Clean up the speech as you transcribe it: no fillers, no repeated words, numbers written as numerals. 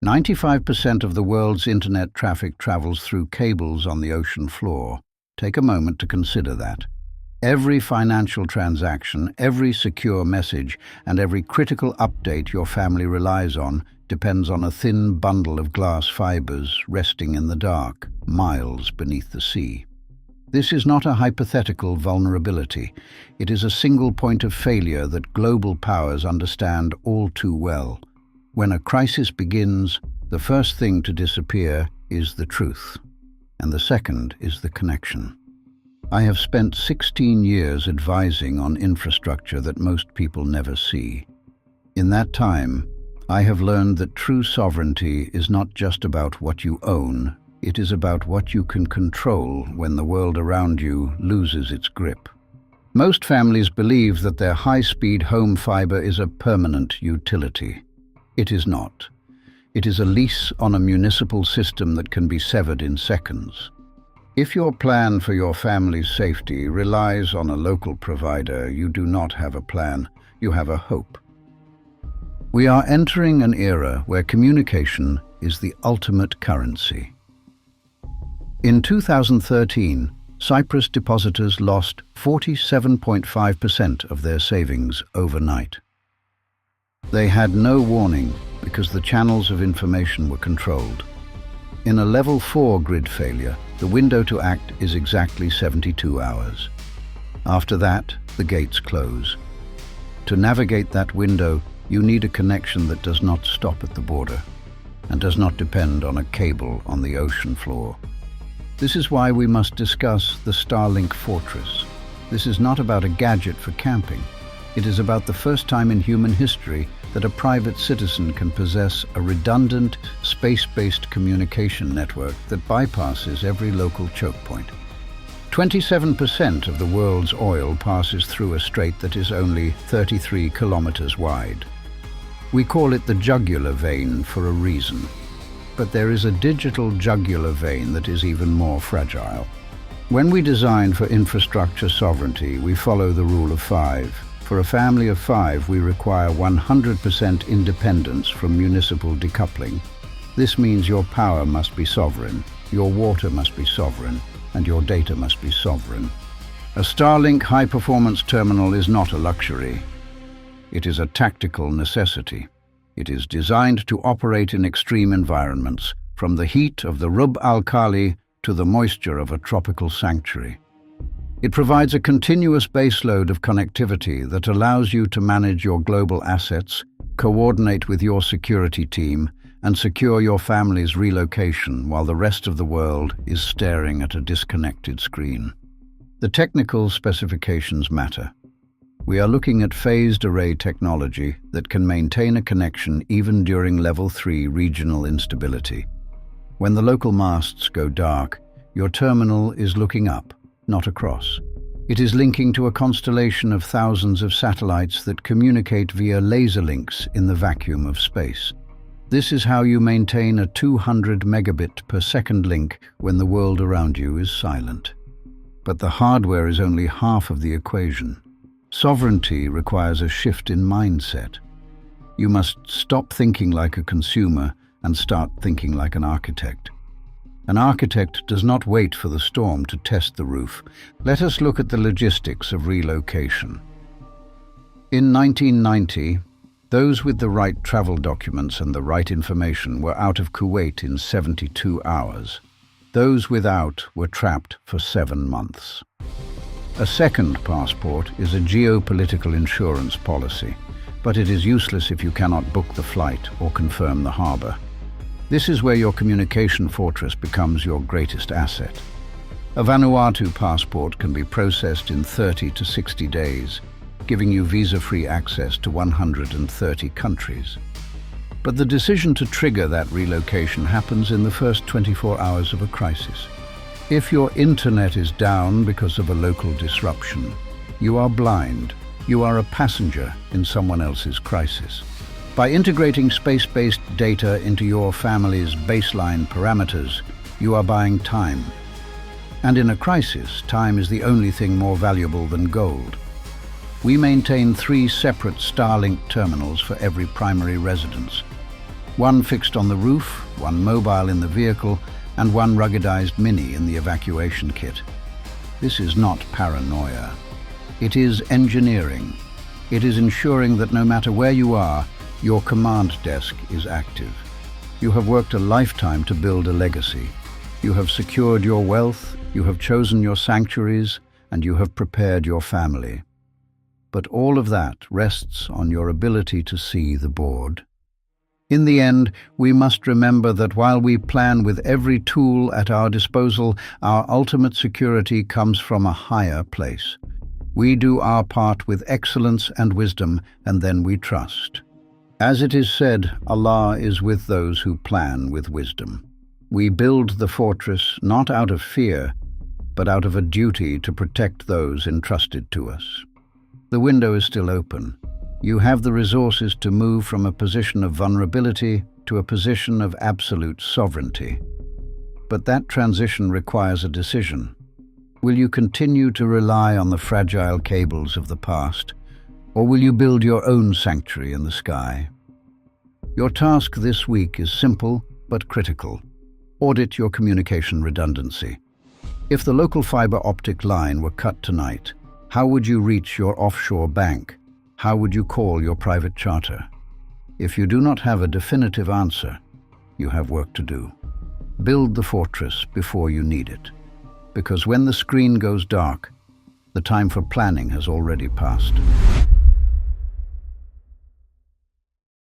95% of the world's internet traffic travels through cables on the ocean floor. Take a moment to consider that. Every financial transaction, every secure message, and every critical update your family relies on depends on a thin bundle of glass fibers resting in the dark, miles beneath the sea. This is not a hypothetical vulnerability. It is a single point of failure that global powers understand all too well. When a crisis begins, the first thing to disappear is the truth, and the second is the connection. I have spent 16 years advising on infrastructure that most people never see. In that time, I have learned that true sovereignty is not just about what you own, it is about what you can control when the world around you loses its grip. Most families believe that their high-speed home fiber is a permanent utility. It is not. It is a lease on a municipal system that can be severed in seconds. If your plan for your family's safety relies on a local provider, you do not have a plan, you have a hope. We are entering an era where communication is the ultimate currency. In 2013, Cyprus depositors lost 47.5% of their savings overnight. They had no warning because the channels of information were controlled. In a level 4 grid failure, the window to act is exactly 72 hours. After that, the gates close. To navigate that window, you need a connection that does not stop at the border and does not depend on a cable on the ocean floor. This is why we must discuss the Starlink Fortress. This is not about a gadget for camping. It is about the first time in human history that a private citizen can possess a redundant, space-based communication network that bypasses every local choke point. 27% of the world's oil passes through a strait that is only 33 kilometers wide. We call it the jugular vein for a reason. But there is a digital jugular vein that is even more fragile. When we design for infrastructure sovereignty, we follow the rule of 5. For a family of 5, we require 100% independence from municipal decoupling. This means your power must be sovereign, your water must be sovereign, and your data must be sovereign. A Starlink high-performance terminal is not a luxury. It is a tactical necessity. It is designed to operate in extreme environments, from the heat of the Rub al Khali to the moisture of a tropical sanctuary. It provides a continuous baseload of connectivity that allows you to manage your global assets, coordinate with your security team, and secure your family's relocation while the rest of the world is staring at a disconnected screen. The technical specifications matter. We are looking at phased array technology that can maintain a connection even during level 3 regional instability. When the local masts go dark, your terminal is looking up, not across. It is linking to a constellation of thousands of satellites that communicate via laser links in the vacuum of space. This is how you maintain a 200 megabit per second link when the world around you is silent. But the hardware is only half of the equation. Sovereignty requires a shift in mindset. You must stop thinking like a consumer and start thinking like an architect. An architect does not wait for the storm to test the roof. Let us look at the logistics of relocation. In 1990, those with the right travel documents and the right information were out of Kuwait in 72 hours. Those without were trapped for 7 months. A second passport is a geopolitical insurance policy, but it is useless if you cannot book the flight or confirm the harbor. This is where your communication fortress becomes your greatest asset. A Vanuatu passport can be processed in 30 to 60 days, giving you visa-free access to 130 countries. But the decision to trigger that relocation happens in the first 24 hours of a crisis. If your internet is down because of a local disruption, you are blind. You are a passenger in someone else's crisis. By integrating space-based data into your family's baseline parameters, you are buying time. And in a crisis, time is the only thing more valuable than gold. We maintain 3 separate Starlink terminals for every primary residence. One fixed on the roof, one mobile in the vehicle, and one ruggedized mini in the evacuation kit. This is not paranoia. It is engineering. It is ensuring that no matter where you are, your command desk is active. You have worked a lifetime to build a legacy. You have secured your wealth, you have chosen your sanctuaries, and you have prepared your family. But all of that rests on your ability to see the board. In the end, we must remember that while we plan with every tool at our disposal, our ultimate security comes from a higher place. We do our part with excellence and wisdom, and then we trust. As it is said, Allah is with those who plan with wisdom. We build the fortress not out of fear, but out of a duty to protect those entrusted to us. The window is still open. You have the resources to move from a position of vulnerability to a position of absolute sovereignty. But that transition requires a decision. Will you continue to rely on the fragile cables of the past, or will you build your own sanctuary in the sky? Your task this week is simple but critical. Audit your communication redundancy. If the local fiber optic line were cut tonight, how would you reach your offshore bank? How would you call your private charter? If you do not have a definitive answer, you have work to do. Build the fortress before you need it, because when the screen goes dark, the time for planning has already passed.